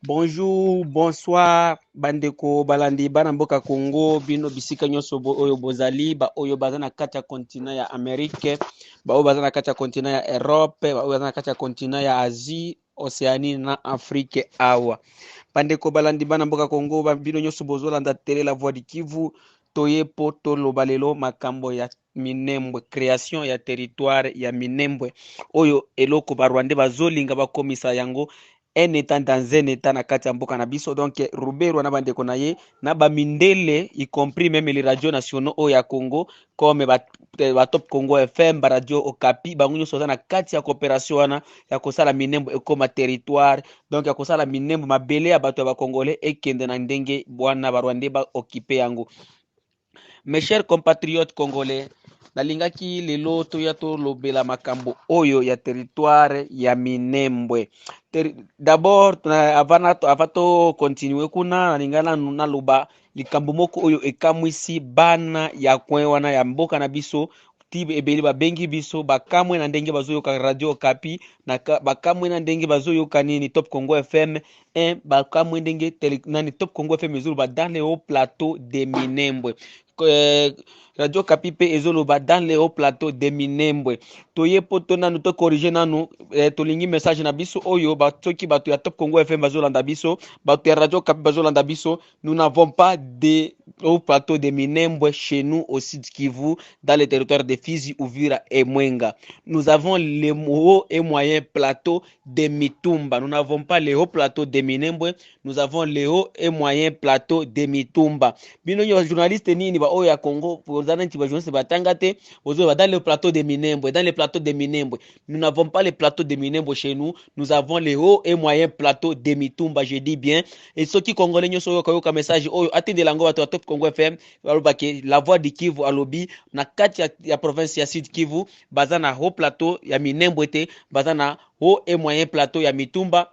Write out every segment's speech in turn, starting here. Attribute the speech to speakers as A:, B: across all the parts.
A: Bonjour, bonsoir, bandeko balandi bana mboka Congo, bino bisika nyonso oyo bozali, ba oyo baza na kati ya continent ya Amerique, ba oyo baza na kati ya continent ya Europe, ba oyo baza na kati ya continent ya Asie, Océanie na Afrique awa. Bandeko balandi bana mboka Congo, bino nyonso bozolanda tele la voix du Kivu, toye po toloba lelo makambo ya Minembwe, création ya territoire ya Minembwe. Oyo eloko ba Rwandais bazolinga bakomisa yango un état dans un état na kati ya mboka na biso. Donc Rubero na bandeko na ye na bamindele, y compris même les radios nationaux oyo ya Congo comme ba Top Congo FM, ba radio Okapi, bango nyonso baza na kati ya coopération wana ya kosala Minembwe ekoma territoire. Donc ya kosala Minembwe mabele ya bato ya bakongolais ekende na ndenge bwana barwandais ba occupé yango. Mes chers compatriotes congolais, nalingaki lelo toya tolobela makambo oyo ya territoire ya Minembwe. D'abord avant to continue kuna nalinga naloba likambo moko oyo ekamwisi bana ya coin wana ya mboka na biso tibe ebeli babengi biso bakamwe na ndenge bazoyoka radio Okapi, na bakamwe na ndenge bazoyoka nini Top Congo FM, bakamwe ndenge nani Top Congo FM ezoloba dans le haut plateau de Minembwe. Radio Okapi pe ezoloba dans le haut plateau de Minembwe. Toye poto nanu to corriger nanu tolingi message na biso oyo batoki bato ya Top Congo FM bazolanda biso, bato ya Radio Okapi bazolanda biso. Nous n'avons pas de haut plateau de Minembwe chez nous au Sud Kivu, dans le territoire de Fizi, Uvira et Mwenga. Nous avons les hauts et moyens plateaux de Mitumba. Nous n'avons pas les hauts plateaux de Minembwe, nous avons les hauts et moyens plateaux de Mitumba. Bino journaliste nini ba oyo ya Congo, pozana nti ba journaliste batangate, ozo ba dans le plateau de Minembwe, dans le plateau de Minembwe. Nous n'avons pas les plateaux de Minembwe chez nous, nous avons les hauts et moyens plateaux de Mitumba, je dis bien. Et ceux qui congolais nyoso yo koyoka message oyo atende lango bato ya Top Congo FM, balobake la voix du Kivu alobi na kati ya province ya Sud Kivu, baza na haut plateau ya Minembwe te, baza na haut et moyen plateau ya Mitumba.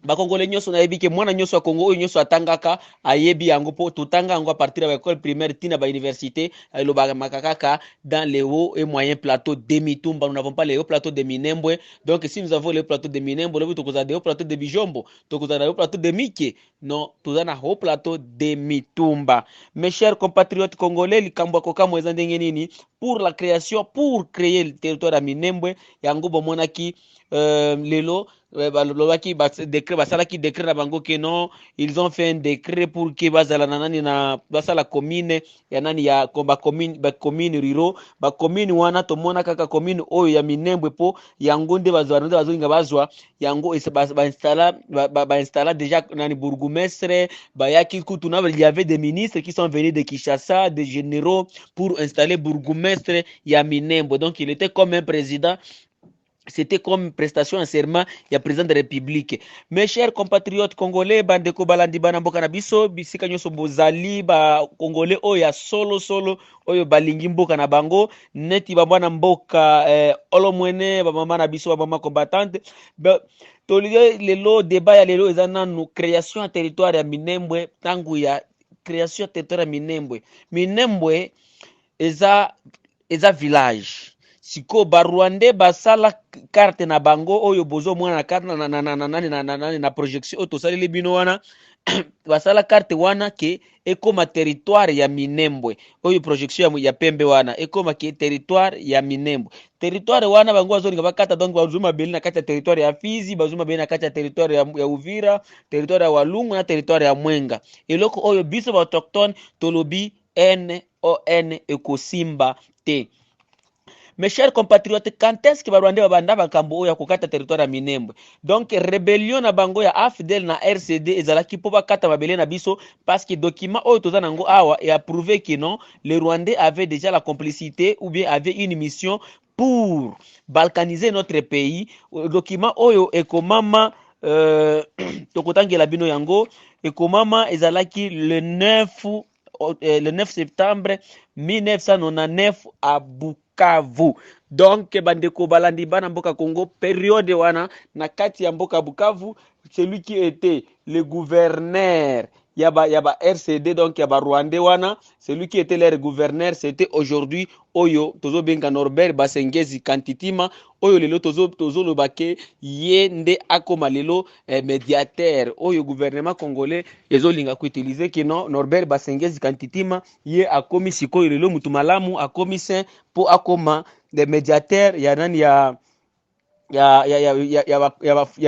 A: Bakongole nyonso nayebi ke mwana nyonso ya Congo oyo nyonso atangaka ayebi yango po totanga yango a partir ya école primaire tina ba université elobaka makakaka dans les hauts et moyens plateaux de Mitumba. Nous n'avons pas les hauts plateaux de Minembwe. Donc si nous avons les hauts plateaux de Minembwe, nous avons des hauts plateaux de Bijombo, nous avons des hauts plateaux de Mike. Non, nous avons un haut plateau de Mitumba. Mes chers compatriotes congolais, likambo kokamwe ezandenge nini pour la création, pour créer le territoire à Minembwe yango bomonaki lelo balobaki décret basalaki décret na bango ke non, ils ont fait un décret pour que bazala na nani na basala commune ya nani ya ba commune ruraux ba commune wana tomona kaka commune oyo ya Minembwe po yango nde bazolinga bazwa yango ba installa déjà nani bourgmestre bayaki kutu na il y avait des ministres qui sont venus de Kinshasa, des généraux pour installer bourgmestre ya Minembwe. Donc il était comme un président. C'était comme prestation en serment ya président de la République. Mes chers compatriotes congolais, bandeko balandi bana mboka na biso, bisika nyonso bozali ba congolais oyo ya solo oyo balingi mboka na bango, neti ba bwana mboka olomwene ba mama na biso ba mama combattante. Toliye lelo débat ya lelo eza nanu création ya territoire ya Minembwe, tangu ya création ya territoire ya Minembwe. Minembwe eza village. Siko Barwande basala carte na bango oyo bozo mwana na carte na projection oyo tosaleli bino wana basala carte wana ke ekoma territoire ya Minembwe oyo projection ya pembe wana ekoma ke territoire ya Minembwe. Territoire wana bango bazolinga bakata, donc bazuma beli na kati ya territoire ya Fizi, bazuma beli na kati ya territoire ya Uvira, territoire ya Walungu na territoire ya Mwenga. Eloko oyo biso ba autochtone tolobi NON ekosimba te. Mes chers compatriotes, quand est-ce que Barwande babanda bakambo oyo kokata territoire ya Minembwe? Donc rébellion na bango ya AFDL na RCD ezalaki po bakata mabele na biso parce que document oyo toza nango awa et a prouvé que non, les Rwandais avaient déjà la complicité ou bien avaient une mission pour balkaniser notre pays. Document oyo ekomama tokotangela bino yango ekomama ezalaki le 9 septembre 1999 à Bukavu. Donc bandeko balandi bana mboka Congo, période wana na kati ya mboka Bukavu, celui qui était le gouverneur y a ba RCD, donc y a ba Rwandais wana, celui qui était leur gouverneur, c'était aujourd'hui oyo tozo benga Norbert Basengezi Kantitima, oyo lelo tozo lobake yende akoma lelo médiateur, oyo gouvernement congolais ezolinga ko utiliser que non Norbert Basengezi Kantitima ye akomi sikoyo lelo mutu malamu akomi saint po akoma de médiateur ya nani ya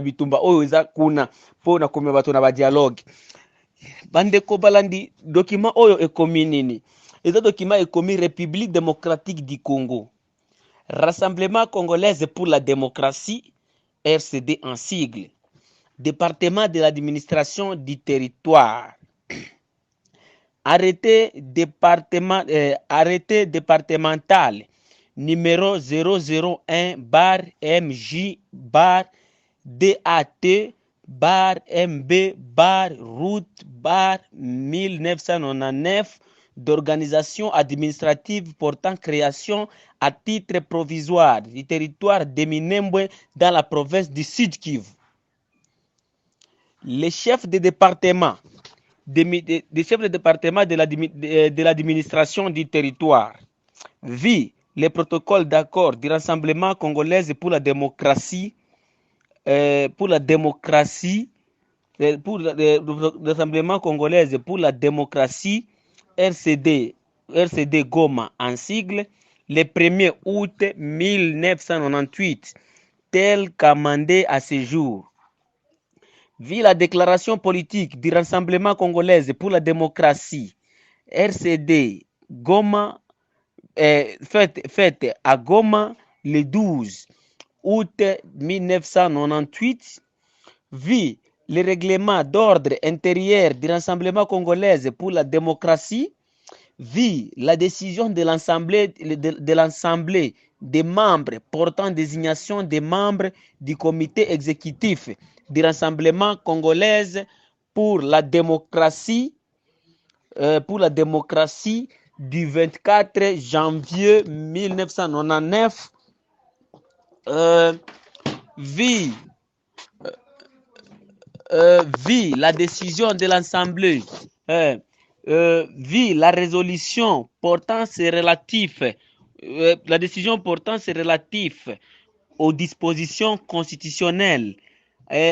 A: bitumba oyo eza kuna po na komema bato na ba dialogue. Bandeko balandi document oyo ekomi nini? Eza document ekomi République démocratique du Congo, Rassemblement congolaise pour la démocratie, RCD en sigle, département de l'administration du territoire, arrêté départemental numéro 001 bar MJ bar DAT bar MB bar route bar 1999 d'organisation administrative portant création à titre provisoire du territoire de Minembwe dans la province du Sud Kivu. Les chefs de département des chefs de département de l'administration du territoire vit les protocoles d'accord du Rassemblement congolaise pour la démocratie pour le Rassemblement congolaise pour la démocratie RCD Goma en sigle le 1er août 1998 tel qu'amendé à ce jour. Vit la déclaration politique du Rassemblement congolaise pour la démocratie RCD Goma faite à Goma le 12 août 1998, vit le règlement d'ordre intérieur du Rassemblement congolaise pour la démocratie, vit la décision de l'Assemblée des membres portant désignation des membres du comité exécutif du Rassemblement congolaise pour la démocratie du 24 janvier 1999, vit la décision de l'Assemblée, vit la résolution portant ses relatifs, la décision portant ses relatifs aux dispositions constitutionnelles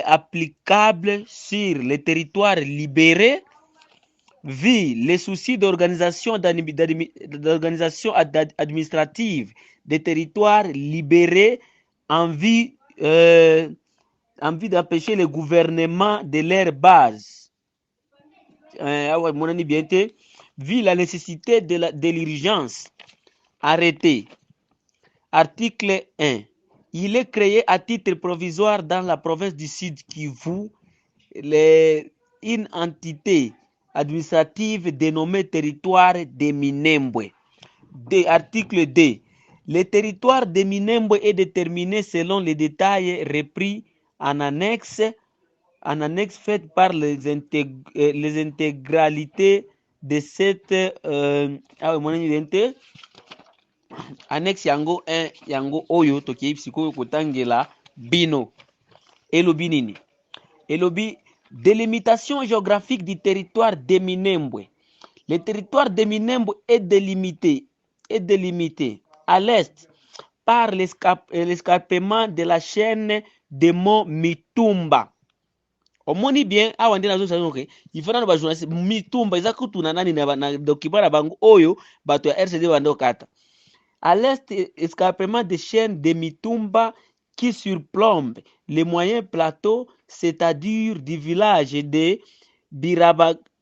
A: applicables sur les territoires libérés, vit les soucis d'organisation administrative des territoires libérés en vue d'empêcher le gouvernement de leur base. Vit la nécessité de l'urgence. Arrêté. Article 1. Il est créé à titre provisoire dans la province du Sud Kivu une entité administrative dénommée territoire de Minembwe. Article 2. Le territoire de Minembwe est déterminé selon les détails repris en annexe faite par les intégralités de cette annexe yango 1 yango oyo toki sikoyo kotangela bino elobi nini elobi délimitation géographique du territoire de Minembwe. Le territoire de Minembwe est délimité à l'est par l'escarpement de la chaîne de mont Mitumba. Omoni bien awa ndena zo sazo ke ifana ba journaliste Mitumba eza kutuna nani na document bango oyo bato ya RCD bando kata. À l'est, escarpement de chaîne de Mitumba qui surplombe les moyens plateaux, c'est-à-dire du village de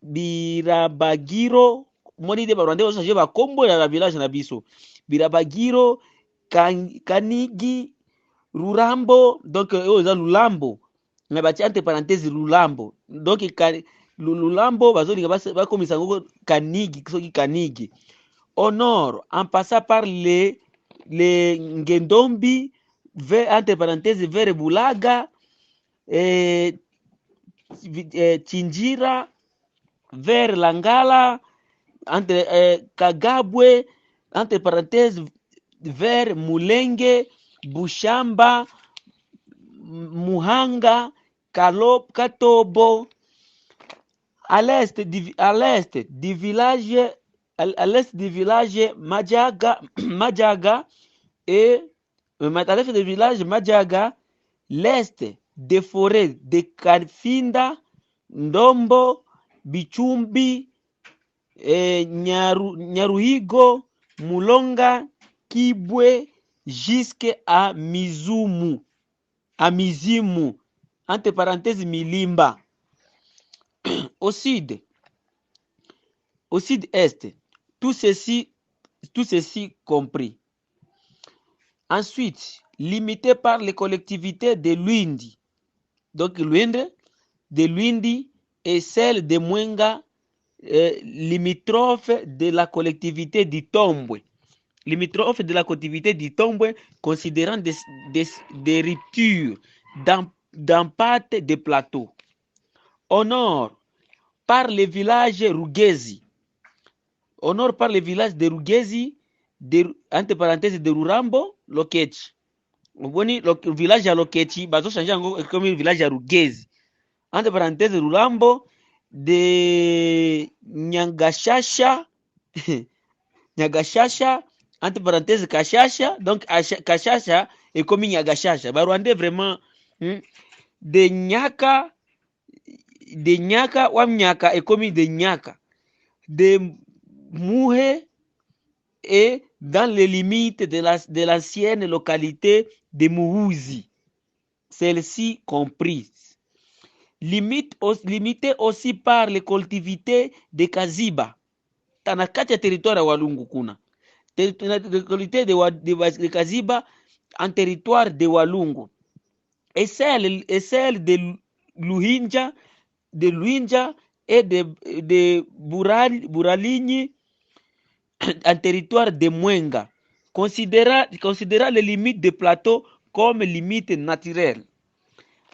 A: Birabagiro, moni de Barwande osaje ba kombo ya la village na biso. Birabagiro, Kanigi, Rurambo, donc oza Lulambo. Na bati entre parenthèses Lulambo. Donc Lulambo bazoli ba komisa ngo Kanigi, soki Kanigi. Au nord, en passant par les Ngendombi, entre parenthèses, vers Bulaga, Chinjira, vers Langala, entre Kagabwe, entre parenthèses, vers Mulenge, Bushamba, Muhanga, Katobo, À l'est du village, à l'est du village Madjaga, Madjaga et à l'est du village Madjaga, l'est des forêts de Karfinda, Ndombo, Bichumbi, Nyaruhigo, Mulonga, Kibwe, jusqu'à Mizumu, à Mizimu, entre parenthèses Milimba. Au sud, au sud-est, tout ceci compris. Ensuite, limité par les collectivités de Luindi. Donc, Luindi, de Luindi et celle de Mwenga, limitrophe de la collectivité d'Itombwe. Limitrophe de la collectivité d'Itombwe, considérant des ruptures d'impact des plateaux. Au nord, par le village Rugezi. Au nord, par le village de Rugezi, entre parenthèses de Rurambo, Lokechi. Vous voyez, le village à Lokechi, bazo changer comme le village à Rugezi. Entre parenthèses Rurambo, de Nyangashasha, Nyagashasha, entre parenthèses Kashasha, donc Kashasha est comme Nyagashasha. Barwande vraiment, de Nyaka, Wamnyaka est comme de Nyaka. De Mouhe et dans les limites de l'ancienne localité de Mouhouzi, celle-ci comprise. Limitée aussi par les collectivités de Kaziba, tanakati ya territoire ya Walungu kuna collectivité de Kaziba en territoire de Walungu et celle de Luhinja et de Buraligny en territoire de Mwenga, considérant les limites des plateaux comme limites naturelles.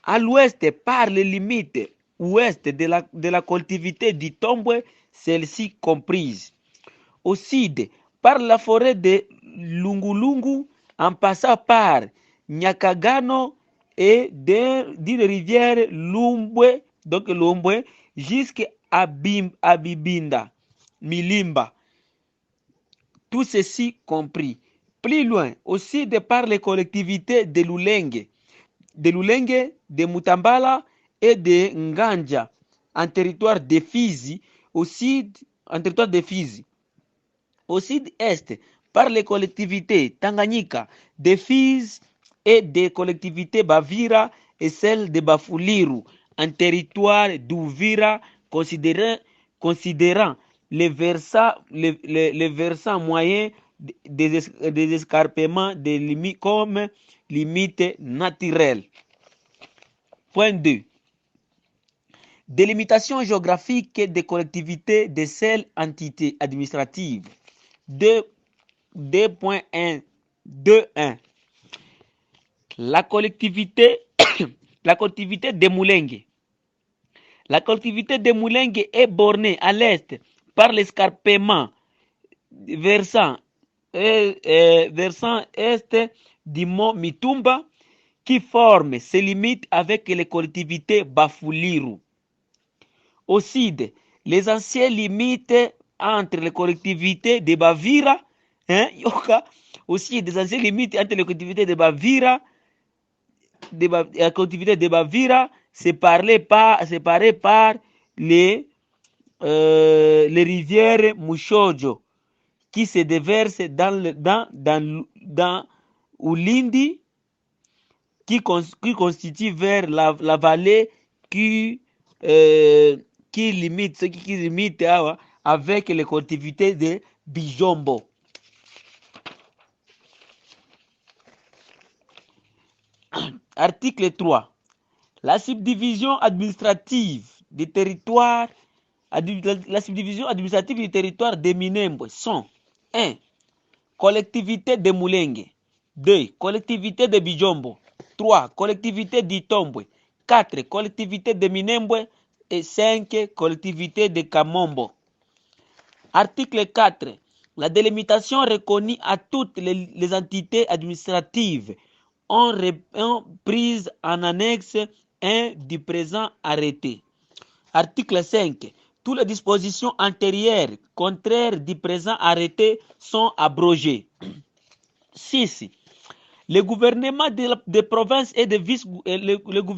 A: À l'ouest, par les limites ouest de la collectivité d'Itombwe, celle-ci comprise. Au sud, par la forêt de Lungulungu, en passant par Nyakagano et d'une rivière Lumbwe, donc Lumbwe, jusqu'à Bibinda, Milimba. Tout ceci compris. Plus loin, aussi de par les collectivités de Lulenge, de Mutambala et de Nganja, en territoire de Fizi, au sud, en territoire de Fizi. Au sud-est, par les collectivités Tanganyika, de Fizi et des collectivités Bavira et celles de Bafuliru, en territoire d'Uvira, considérant les versants moyens des escarpements des limites comme limites naturelles. Point 2. Délimitation géographique des collectivités de celles entités administratives. 2.1. 2.1. La collectivité de Moulengue. La collectivité de Moulengue est bornée à l'est par l'escarpement versant est du mont Mitumba qui forme ses limites avec les collectivités Bafuliru. Au sud, les anciennes limites entre les collectivités de Bavira, aussi des anciennes limites entre les collectivités de Bavira, la collectivité de Bavira séparées par les rivières Mushojo qui se déversent dans Ulindi qui constitue vers la vallée qui limite avec les collectivités de Bijombo. Article 3. La subdivision administrative du territoire de Minembwe sont 1. Collectivité de Moulengue. 2. Collectivité de Bijombo. 3. Collectivité d'Itombwe. 4. Collectivité de Minembwe. Et 5. Collectivité de Kamombo. Article 4. La délimitation reconnue à toutes les entités administratives ont prise en annexe 1 du présent arrêté. Article 5. toutes les dispositions antérieures, contraires du présent arrêté, sont abrogées. 6. Le gouvernement des provinces et des vice, le gouvernement